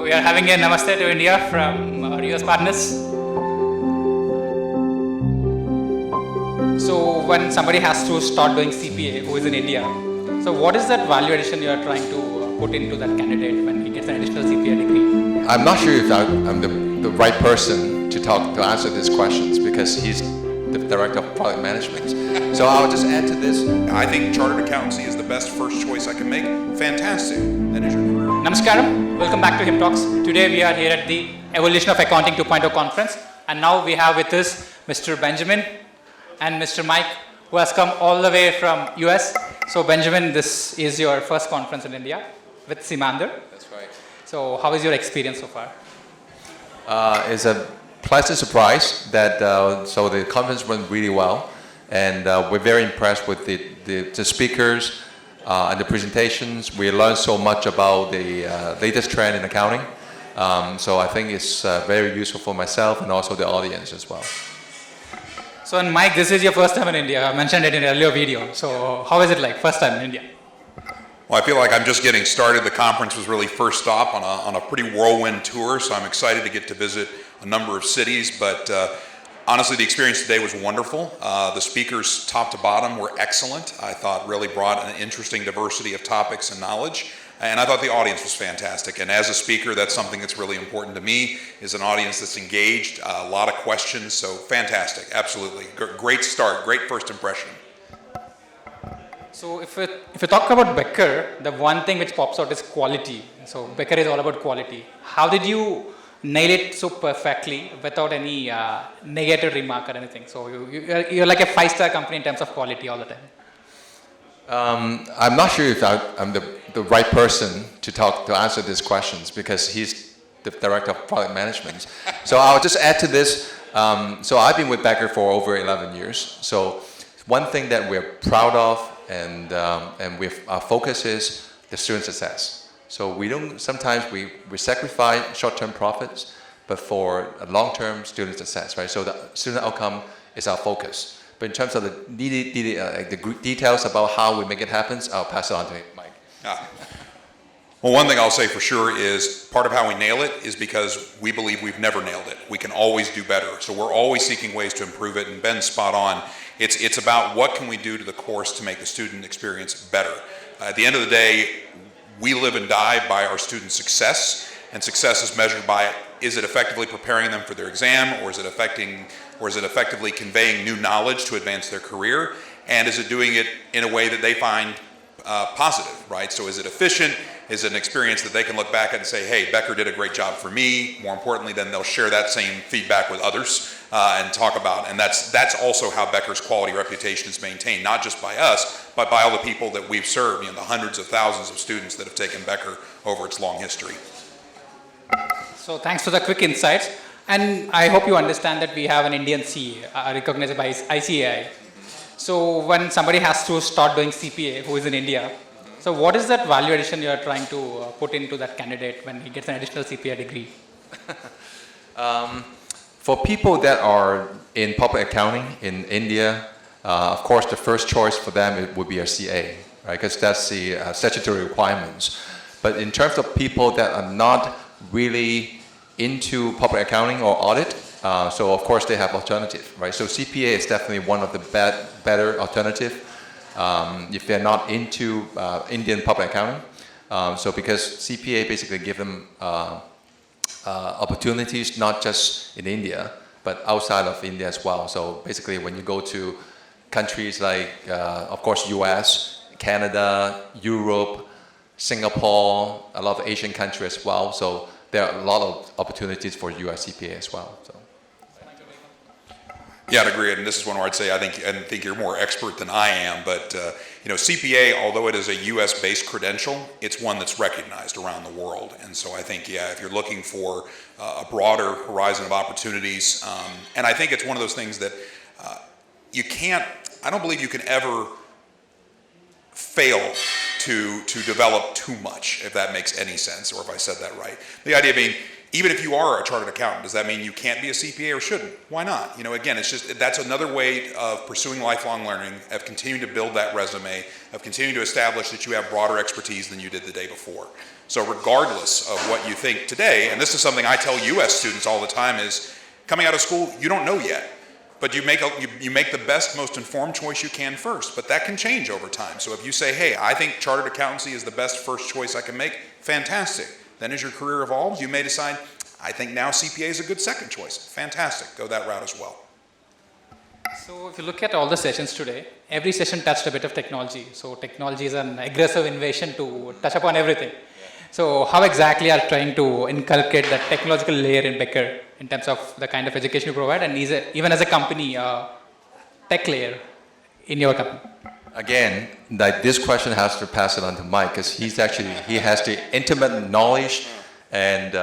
we are having a Namaste to India from our US partners. So when somebody has to start doing CPA who is in India, so what is that value addition you are trying to put into that candidate when he gets an additional CPA degree? I'm not sure if I'm the right person to answer these questions because he's the director of product management. So I'll just add to this. I think chartered accountancy is the best first choice I can make. Fantastic. That is your career. Namaskaram. Welcome back to Him Talks. Today we are here at the Evolution of Accounting 2.0 conference, and now we have with us Mr. Benjamin and Mr. Mike, who has come all the way from US. So Benjamin, this is your first conference in India with Simander. That's right. So how is your experience so far? It's a pleasant surprise that so the conference went really well, and we're very impressed with the speakers and the presentations. We learned so much about the latest trend in accounting. So I think it's very useful for myself and also the audience as well. So, and Mike, this is your first time in India. I mentioned it in an earlier video. So how is it like, first time in India? Well, I feel like I'm just getting started. The conference was really first stop on a pretty whirlwind tour, so I'm excited to get to visit a number of cities. But honestly, the experience today was wonderful. The speakers, top to bottom, were excellent. I thought really brought an interesting diversity of topics and knowledge. And I thought the audience was fantastic. And as a speaker, that's something that's really important to me, is an audience that's engaged, a lot of questions. So fantastic, absolutely. Great start, great first impression. So if you talk about Becker, the one thing which pops out is quality. So Becker is all about quality. How did you nail it so perfectly without any negative remark or anything? So you're like a 5-star company in terms of quality all the time. I'm not sure if I'm the right person to answer these questions because he's the director of product management. So I'll just add to this. So I've been with Becker for over 11 years. So one thing that we're proud of and our focus is the student success. So sometimes we sacrifice short-term profits, but for a long-term student success, right? So the student outcome is our focus. But in terms of the details about how we make it happen, I'll pass it on to Mike. Well, one thing I'll say for sure is part of how we nail it is because we believe we've never nailed it. We can always do better. So we're always seeking ways to improve it, and Ben's spot on. It's about what can we do to the course to make the student experience better. At the end of the day, we live and die by our student success, and success is measured by, is it effectively preparing them for their exam, or is it effectively conveying new knowledge to advance their career, and is it doing it in a way that they find positive, right? So is it efficient? Is it an experience that they can look back at and say, hey, Becker did a great job for me? More importantly, then they'll share that same feedback with others and talk about, and that's also how Becker's quality reputation is maintained, not just by us, but by all the people that we've served, the hundreds of thousands of students that have taken Becker over its long history. So thanks for the quick insights. And I hope you understand that we have an Indian CA recognized by ICAI. So when somebody has to start doing CPA who is in India, so what is that value addition you are trying to put into that candidate when he gets an additional CPA degree? For people that are in public accounting in India, of course the first choice for them would be a CA, right? Because that's the statutory requirements. But in terms of people that are not really into public accounting or audit, so of course they have alternative, right? So CPA is definitely one of the better alternative if they're not into Indian public accounting. So because CPA basically give them opportunities not just in India, but outside of India as well. So basically when you go to countries like, of course, US, Canada, Europe, Singapore, a lot of Asian countries as well. So there are a lot of opportunities for US CPA as well. So. Yeah, I'd agree, and this is one where I'd say I think you're more expert than I am, but CPA, although it is a U.S.-based credential, it's one that's recognized around the world, and so I think, yeah, if you're looking for a broader horizon of opportunities, and I think it's one of those things that I don't believe you can ever fail to develop too much, if that makes any sense, or if I said that right. The idea being, even if you are a chartered accountant, does that mean you can't be a CPA or shouldn't? Why not? You know, again, it's just, that's another way of pursuing lifelong learning, of continuing to build that resume, of continuing to establish that you have broader expertise than you did the day before. So regardless of what you think today, and this is something I tell US students all the time, is coming out of school, you don't know yet. But you make the best, most informed choice you can first. But that can change over time. So if you say, hey, I think chartered accountancy is the best first choice I can make, fantastic. Then as your career evolves, you may decide, I think now CPA is a good second choice. Fantastic. Go that route as well. So if you look at all the sessions today, every session touched a bit of technology. So technology is an aggressive invasion to touch upon everything. So how exactly are you trying to inculcate that technological layer in Becker in terms of the kind of education you provide, and even as a company, tech layer in your company? Again, like this question has to pass it on to Mike, because he has the intimate knowledge and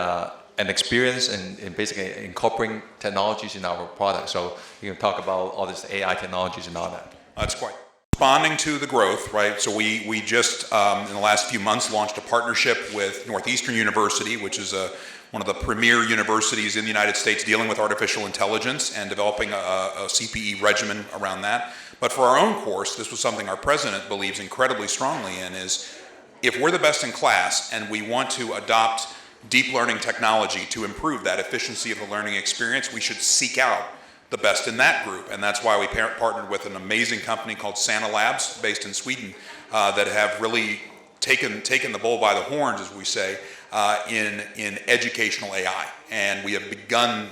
experience in basically incorporating technologies in our product. So you can talk about all this AI technologies and all that. That's quite. Responding to the growth, right? So we just, in the last few months, launched a partnership with Northeastern University, which is one of the premier universities in the United States dealing with artificial intelligence and developing a CPE regimen around that. But for our own course, this was something our president believes incredibly strongly in, is if we're the best in class and we want to adopt deep learning technology to improve that efficiency of the learning experience, we should seek out the best in that group. And that's why we partnered with an amazing company called Sana Labs based in Sweden that have really taken the bull by the horns, as we say, in educational AI. And we have begun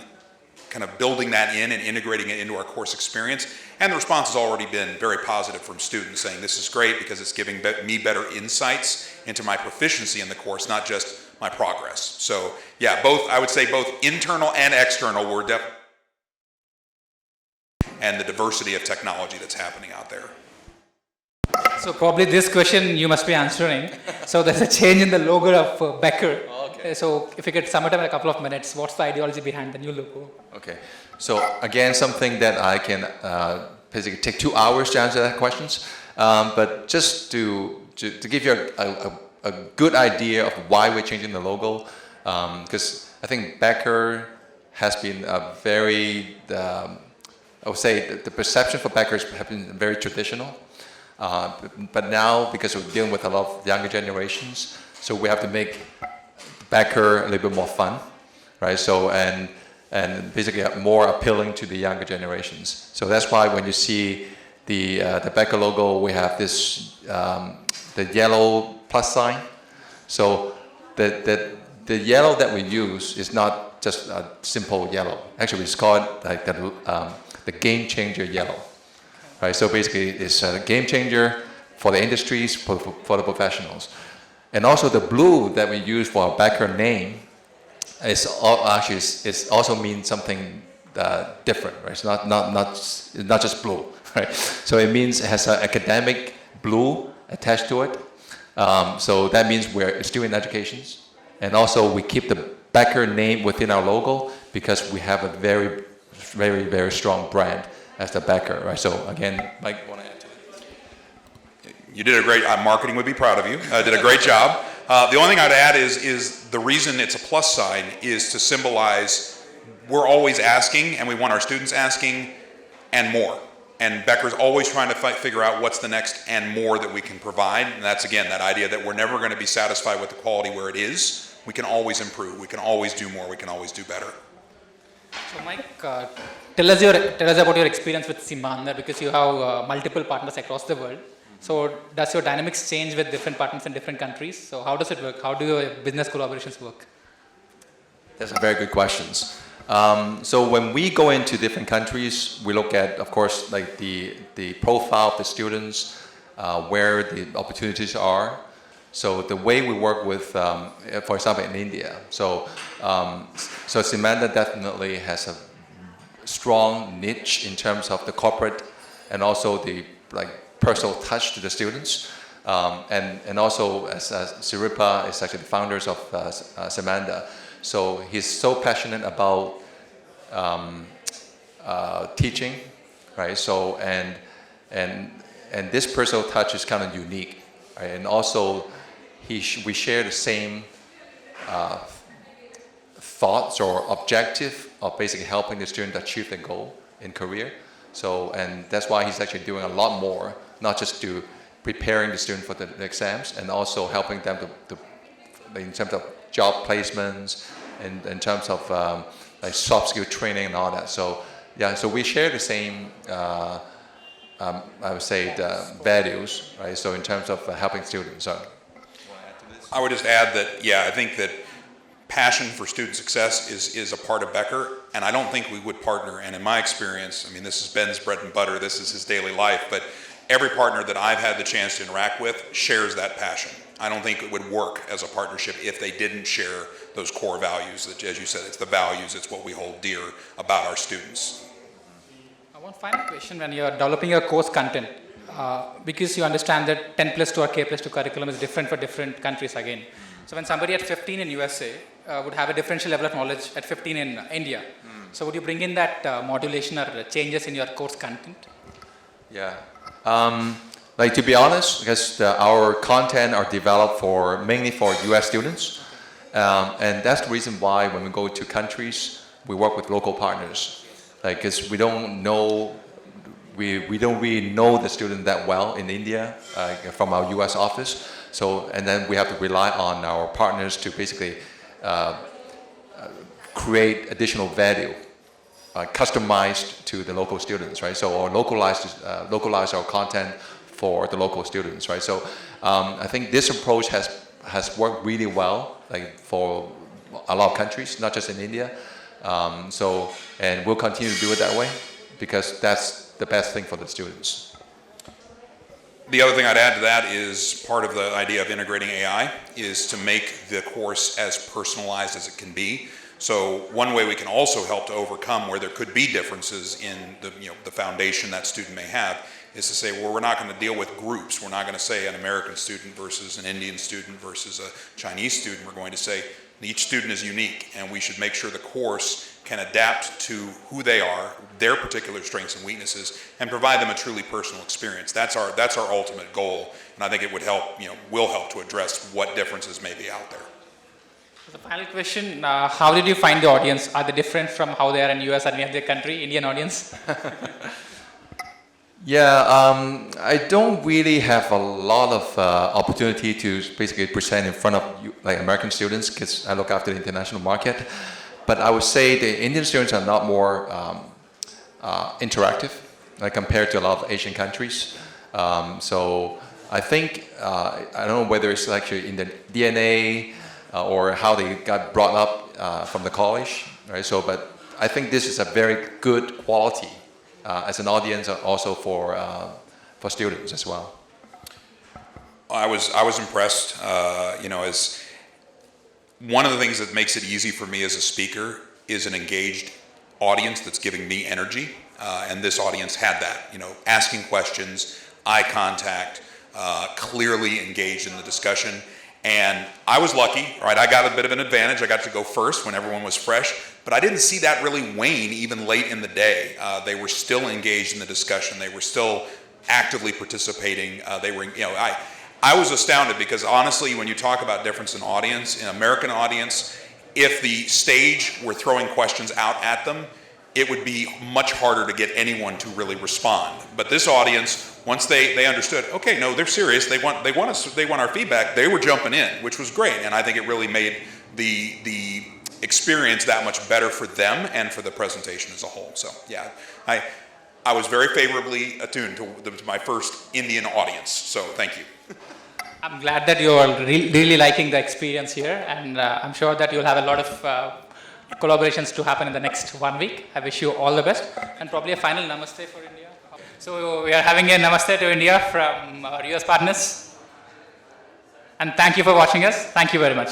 kind of building that in and integrating it into our course experience. And the response has already been very positive from students, saying this is great because it's giving me better insights into my proficiency in the course, not just my progress. So yeah, I would say both internal and external were definitely, and the diversity of technology that's happening out there. So probably this question you must be answering. So there's a change in the logo of Becker. Okay. So if you could sum it up in a couple of minutes, what's the ideology behind the new logo? Okay. So again, something that I can basically take 2 hours to answer that questions. But just to give you a good idea of why we're changing the logo, because I think Becker has been a very I would say the perception for Beckers have been very traditional, but now because we're dealing with a lot of younger generations, so we have to make Becker a little bit more fun, right? So and basically more appealing to the younger generations. So that's why when you see the Becker logo, we have this the yellow plus sign. So the yellow that we use is not just a simple yellow. Actually, it's called like the game changer yellow, right? So basically, it's a game changer for the industries, for the professionals. And also the blue that we use for our Becker name is actually it also means something different, right? It's not just blue, right? So it means it has an academic blue attached to it. So that means we're still in education, and also we keep the Becker name within our logo because we have a very, very, very strong brand as the Becker, right? So again, Mike, want to add to it? You did a great, marketing would be proud of you, did a great job. The only thing I'd add is the reason it's a plus sign is to symbolize we're always asking, and we want our students asking, and more. And Becker's always trying to figure out what's the next and more that we can provide. And that's, again, that idea that we're never going to be satisfied with the quality where it is. We can always improve. We can always do more. We can always do better. So Mike, tell us about your experience with Simanda, because you have multiple partners across the world. So does your dynamics change with different partners in different countries? So how does it work? How do your business collaborations work? That's a very good questions. So when we go into different countries, we look at, of course, like the profile of the students, where the opportunities are. So the way we work with, for example, in India. So Simanda definitely has a strong niche in terms of the corporate and also the personal touch to the students. And also as Siripa is actually the founders of Simanda. So he's so passionate about teaching, right? So and this personal touch is kind of unique, right? And also we share the same thoughts or objective of basically helping the student achieve their goal in career. So, and that's why he's actually doing a lot more, not just to preparing the student for the exams, and also helping them to in terms of job placements, and in terms of like soft skill training and all that. So yeah, so we share the same, I would say, the values, right? So in terms of helping students. So I would just add that, yeah, I think that passion for student success is a part of Becker, and I don't think we would partner. And in my experience, I mean, this is Ben's bread and butter, this is his daily life, but every partner that I've had the chance to interact with shares that passion. I don't think it would work as a partnership if they didn't share those core values. That, as you said, it's the values, it's what we hold dear about our students. One final question: when you're developing your course content, because you understand that 10+2 or K+2 curriculum is different for different countries again. So when somebody at 15 in USA would have a differential level of knowledge at 15 in India, so would you bring in that modulation or changes in your course content? yeah. Like, to be honest, because our content are developed mainly for US students, and that's the reason why when we go to countries, we work with local partners. Like, because we don't really know the student that well in India from our US office. So, and then we have to rely on our partners to basically create additional value, customized to the local students, right? So, or localize our content for the local students, right? So, I think this approach has worked really well, like for a lot of countries, not just in India. And we'll continue to do it that way because that's the best thing for the students. The other thing I'd add to that is part of the idea of integrating AI is to make the course as personalized as it can be. So one way we can also help to overcome where there could be differences in the foundation that student may have is to say, well, we're not going to deal with groups. We're not going to say an American student versus an Indian student versus a Chinese student. We're going to say each student is unique, and we should make sure the course can adapt to who they are, their particular strengths and weaknesses, and provide them a truly personal experience. That's our ultimate goal, and I think it would help, will help to address what differences may be out there. The final question: how did you find the audience? Are they different from how they are in US or any other country, Indian audience? Yeah, I don't really have a lot of opportunity to basically present in front of like American students because I look after the international market. But I would say the Indian students are not more interactive compared to a lot of Asian countries. So I think, I don't know whether it's actually in the DNA or how they got brought up from the college, right? So, but I think this is a very good quality as an audience, also for students as well. I was impressed. As one of the things that makes it easy for me as a speaker is an engaged audience that's giving me energy, and this audience had that. Asking questions, eye contact, clearly engaged in the discussion. And I was lucky, right? I got a bit of an advantage. I got to go first when everyone was fresh, but I didn't see that really wane even late in the day. They were still engaged in the discussion. They were still actively participating. I was astounded because honestly, when you talk about difference in audience, in American audience, if the stage were throwing questions out at them, it would be much harder to get anyone to really respond. But this audience, once they understood, okay, no, they're serious. They want our feedback. They were jumping in, which was great, and I think it really made the experience that much better for them and for the presentation as a whole. So yeah, I was very favorably attuned to my first Indian audience. So thank you. I'm glad that you're really liking the experience here, and I'm sure that you'll have a lot of collaborations to happen in the next 1 week. I wish you all the best, and probably a final namaste for India. So we are having a namaste to India from our US partners, and thank you for watching us. Thank you very much.